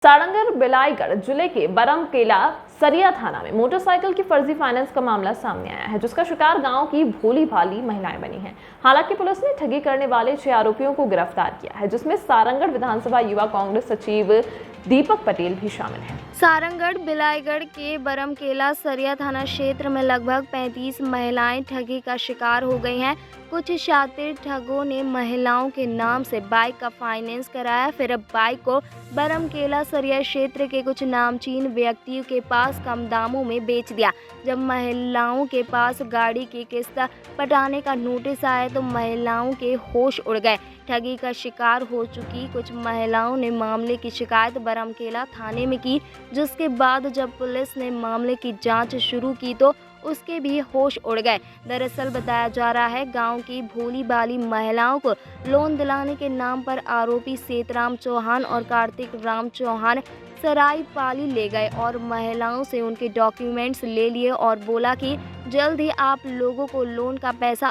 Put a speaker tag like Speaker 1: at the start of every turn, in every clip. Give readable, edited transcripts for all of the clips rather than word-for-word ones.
Speaker 1: सारंगगढ़ बिलाईगढ़ जिले के बरमकेला सरिया थाना में मोटरसाइकिल की फर्जी फाइनेंस का मामला सामने आया है, जिसका शिकार गांव की भोली भाली महिलाएं बनी हैं। हालांकि पुलिस ने ठगी करने वाले 6 आरोपियों को गिरफ्तार किया है, जिसमें सारंगगढ़ विधानसभा युवा कांग्रेस सचिव दीपक पटेल भी शामिल हैं।
Speaker 2: सारंगगढ़ बिलाईगढ़ के बरमकेला सरिया थाना क्षेत्र में लगभग 35 महिलाएं ठगी का शिकार हो गई हैं। कुछ शातिर ठगों ने महिलाओं के नाम से बाइक का फाइनेंस कराया, फिर अब बाइक को बरमकेला सरिया क्षेत्र के कुछ नामचीन व्यक्तियों के पास कम दामों में बेच दिया। जब महिलाओं के पास गाड़ी की किस्त पटाने का नोटिस आया तो महिलाओं के होश उड़ गए। ठगी का शिकार हो चुकी कुछ महिलाओं ने मामले की शिकायत बरमकेला थाने में की, जिसके बाद जब पुलिस ने मामले की जांच शुरू की तो उसके भी होश उड़ गए। दरअसल बताया जा रहा है, गांव की भोली भाली महिलाओं को लोन दिलाने के नाम पर आरोपी सेतराम चौहान और कार्तिक राम चौहान सरायपाली ले गए और महिलाओं से उनके डॉक्यूमेंट्स ले लिए और बोला कि जल्द ही आप लोगों को लोन का पैसा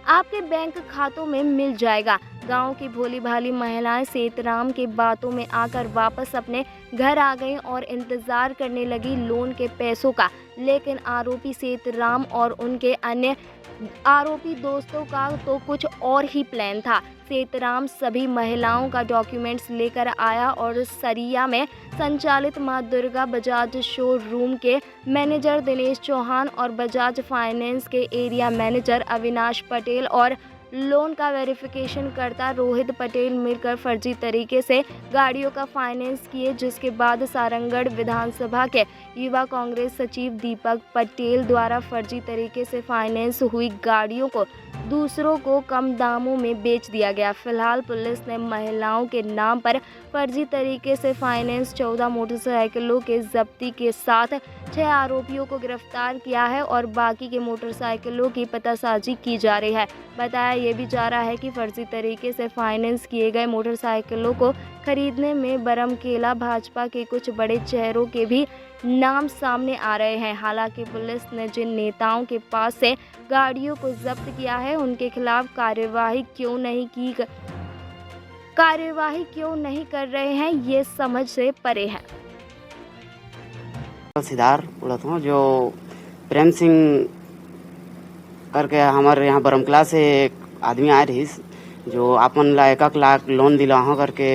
Speaker 2: आपके बैंक खातों में मिल जाएगा। गांव की भोली भाली महिलाएं सेतराम के बातों में आकर वापस अपने घर आ गईं और इंतजार करने लगी लोन के पैसों का, लेकिन आरोपी सेतराम और उनके अन्य आरोपी दोस्तों का तो कुछ और ही प्लान था। सेतराम सभी महिलाओं का डॉक्यूमेंट्स लेकर आया और सरिया में संचालित मां दुर्गा बजाज शोरूम के मैनेजर दिनेश चौहान और बजाज फाइनेंस के एरिया मैनेजर अविनाश पटेल और लोन का वेरिफिकेशन करता रोहित पटेल मिलकर फर्जी तरीके से गाड़ियों का फाइनेंस किए, जिसके बाद सारंगगढ़ विधानसभा के युवा कांग्रेस सचिव दीपक पटेल द्वारा फर्जी तरीके से फाइनेंस हुई गाड़ियों को दूसरों को कम दामों में बेच दिया गया। फिलहाल पुलिस ने महिलाओं के नाम पर फर्जी तरीके से फाइनेंस 14 मोटरसाइकिलों के जब्ती के साथ 6 आरोपियों को गिरफ्तार किया है और बाकी के मोटरसाइकिलों की पतासाजी की जा रही है। बताया ये भी जा रहा है कि फर्जी तरीके से फाइनेंस किए गए मोटरसाइकिलों को खरीदने में बरमकेला भाजपा के कुछ बड़े चेहरों के भी नाम सामने आ रहे हैं। हालांकि पुलिस ने जिन नेताओं के पास से गाड़ियों को जब्त किया है उनके खिलाफ कार्यवाही क्यों नहीं कर रहे हैं, ये समझ से परे है।
Speaker 3: सिद्धार्थ बोलत हूँ, जो प्रेम सिंह करके हमारे यहाँ बरमकेला से एक आदमी आए रही, जो अपन ला 1 लाख लोन दिला हो करके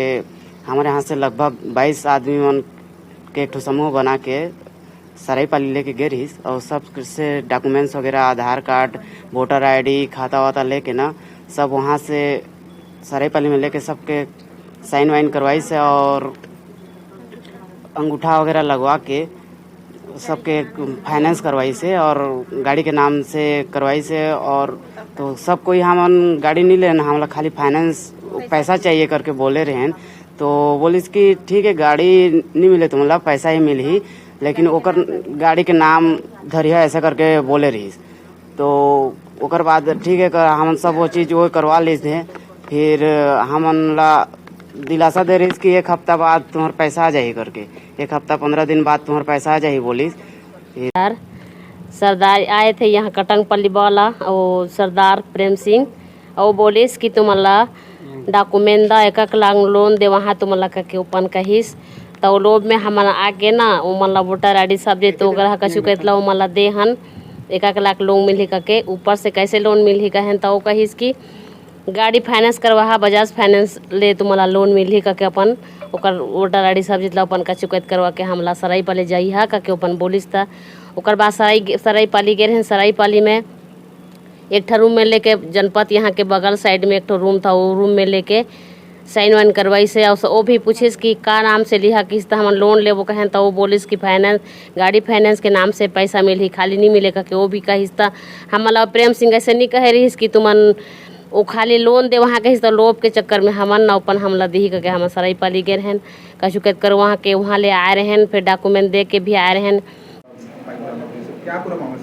Speaker 3: हमारे यहाँ से लगभग 22 आदमी मन के एक समूह बना के सरायपाली लेके गए रही और सब से डॉक्यूमेंट्स वगैरह, आधार कार्ड, वोटर आईडी, खाता वाता लेके ना सब वहाँ से सरायपाली में लेके सबके साइन वाइन करवाई से और अंगूठा वगैरह लगवा के सबके फाइनेंस करवाई से और गाड़ी के नाम से करवाई से। और तो सब कोई हम गाड़ी नहीं लेना, हम खाली फाइनेंस पैसा चाहिए करके बोले रहे हैं। तो बोलिस कि ठीक है, गाड़ी नहीं मिले तो मतलब पैसा ही मिल ही, लेकिन ओकर गाड़ी के नाम धरिया ऐसा करके बोले रही। तो ओकर बाद ठीक है, हम सब वो चीज़ वो करवा ली थे। फिर हमन ला दिलासा दे रही कि 1 हफ्ता बाद तुम्हारा पैसा आ जाए करके, 1 हफ्ता 15 दिन बाद तुम्हारा पैसा आ जाए बोलिस।
Speaker 4: यार सरदार आए थे यहाँ कटंगपल्ली वाला और सरदार प्रेम सिंह और बोलिस कि तुम्हारा डॉक्यूमेंट दा 1 लाख लोन दे वहाँ तुम्हारा के ओपन कहिस। तो लोभ में हमारा आगे ना उमला वोटर आईडी सब दे तो ग्राह कछु कहला उमला दे हन 1 लाख लोन मिली के ऊपर से कैसे लोन मिली कहन तो कहिस कि गाड़ी फाइनेंस करवा बजाज फाइनेंस ले तुम्हारा लोन मिली के अपन ओकर वोटर आईडी सब जितला अपन कछु कहत करवा के हमला सरायपाली जाई हा के अपन बोलिस था। ओकर बाद सरायपाली गए हैं। सरायपाली में एक ठो रूम में लेके जनपद यहाँ के बगल साइड में एक ठो रूम था, वो रूम में लेके साइन वाइन करवाई से और वो भी पूछिस कि का नाम से लिहा किस्त हम लोन लेबो कहें तो वो बोलिस कि फाइनेंस गाड़ी फाइनेंस के नाम से पैसा मिली, खाली नहीं मिलेगा कि वो भी कहिस था। हमला प्रेम सिंह ऐसे नहीं कहे रही कि तुमन वो खाली लोन दे वहाँ कहिस तो लोभ के चक्कर में हमन ना अपन हमला दी करके हम सरायपाली गए हैं कछु कहत कर वहाँ ले आए रहे हैं, फिर डॉक्यूमेंट दे के भी आए रहे हैं।
Speaker 5: क्या पूरा मामला?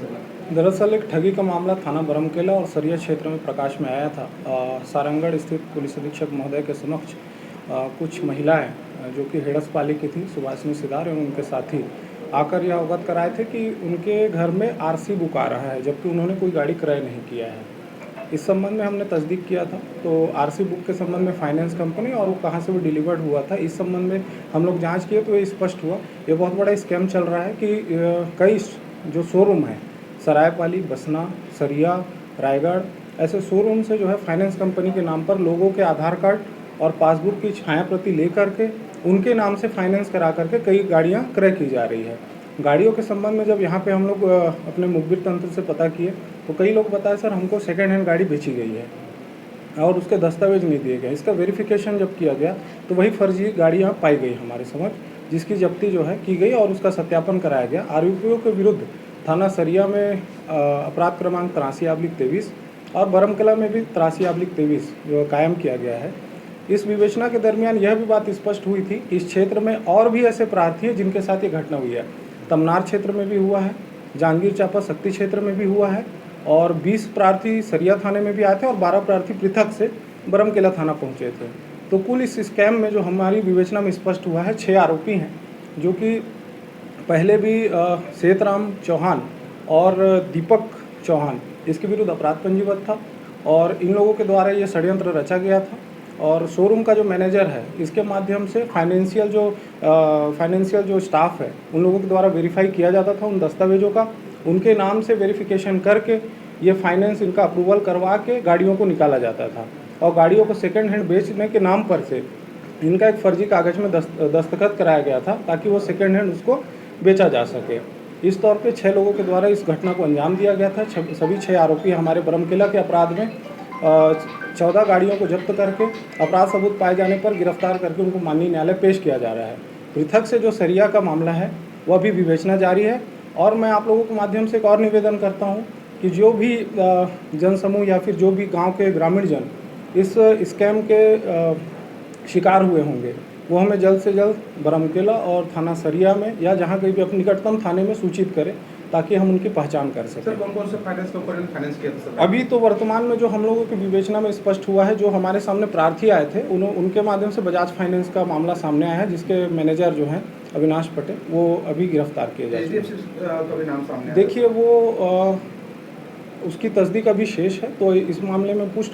Speaker 5: दरअसल एक ठगी का मामला थाना बरमकेला और सरिया क्षेत्र में प्रकाश में आया था। सारंगगढ़ स्थित पुलिस अधीक्षक महोदय के समक्ष कुछ महिलाएं जो कि हेड़सपाली की थी, सुभाषिनी सिदार एवं उनके साथी आकर यह अवगत कराए थे कि उनके घर में आरसी बुक आ रहा है, जबकि उन्होंने कोई गाड़ी क्रय नहीं किया है। इस संबंध में हमने तस्दीक किया था। तो आरसी बुक के संबंध में फाइनेंस कंपनी और वो कहाँ से वो डिलीवर्ड हुआ था, इस संबंध में हम लोग जांच किए तो ये स्पष्ट हुआ ये बहुत बड़ा स्कैम चल रहा है कि कई जो शोरूम हैं सरायपाली, बसना, सरिया, रायगढ़, ऐसे शोरूम से जो है फाइनेंस कंपनी के नाम पर लोगों के आधार कार्ड और पासबुक की छाया प्रति ले करके उनके नाम से फाइनेंस करा करके कई गाड़ियाँ क्रय की जा रही है। गाड़ियों के संबंध में जब यहाँ पे हम लोग अपने मुखबिर तंत्र से पता किए तो कई लोग बताए सर हमको सेकेंड हैंड गाड़ी बेची गई है और उसके दस्तावेज नहीं दिए गए। इसका वेरिफिकेशन जब किया गया तो वही फर्जी गाड़ियाँ पाई गई हमारे समझ, जिसकी जब्ती जो है की गई और उसका सत्यापन कराया गया। आरोपियों के विरुद्ध थाना सरिया में अपराध क्रमांक 83/23 और बरमकला में भी 83/23 जो कायम किया गया है। इस विवेचना के दरमियान यह भी बात स्पष्ट हुई थी कि इस क्षेत्र में और भी ऐसे प्रार्थी हैं जिनके साथ ये घटना हुई है। तमनार क्षेत्र में भी हुआ है, जांजगीर चांपा शक्ति क्षेत्र में भी हुआ है और 20 प्रार्थी सरिया थाने में भी आए थे और 12 प्रार्थी पृथक से बरमकेला थाना पहुंचे थे। तो कुल इस स्कैम में जो हमारी विवेचना में स्पष्ट हुआ है 6 आरोपी हैं जो कि पहले भी सेतराम चौहान और दीपक चौहान इसके विरुद्ध अपराध पंजीबद्ध था और इन लोगों के द्वारा ये षड्यंत्र रचा गया था और शोरूम का जो मैनेजर है इसके माध्यम से फाइनेंशियल जो स्टाफ है उन लोगों के द्वारा वेरीफाई किया जाता था उन दस्तावेजों का, उनके नाम से वेरिफिकेशन करके ये फाइनेंस इनका अप्रूवल करवा के गाड़ियों को निकाला जाता था और गाड़ियों को सेकेंड हैंड बेचने के नाम पर से इनका एक फर्जी कागज़ में दस्तखत कराया गया था ताकि वो सेकेंड हैंड उसको बेचा जा सके। इस तौर पे 6 लोगों के द्वारा इस घटना को अंजाम दिया गया था। सभी 6 आरोपी हमारे बरमकेला के अपराध में 14 गाड़ियों को जब्त करके अपराध सबूत पाए जाने पर गिरफ्तार करके उनको माननीय न्यायालय पेश किया जा रहा है। पृथक से जो सरिया का मामला है वह भी विवेचना जारी है और मैं आप लोगों के माध्यम से एक और निवेदन करता हूँ कि जो भी जनसमूह या फिर जो भी गांव के ग्रामीण जन इस स्कैम के शिकार हुए होंगे वो हमें जल्द से जल्द बरमकेला और थाना सरिया में या जहाँ कहीं भी अपने निकटतम थाने में सूचित करें ताकि हम उनकी पहचान कर सकें।
Speaker 6: सर कौन से फाइनेंस कंपनी ने फाइनेंस किया था सर?
Speaker 5: अभी तो वर्तमान में जो हम लोगों की विवेचना में स्पष्ट हुआ है, जो हमारे सामने प्रार्थी आए थे उनके माध्यम से बजाज फाइनेंस का मामला सामने आया है जिसके मैनेजर जो हैं अविनाश पटेल वो अभी गिरफ्तार किए जा चुके हैं। देखिए वो उसकी तस्दीक अभी शेष है तो इस मामले में पुष्ट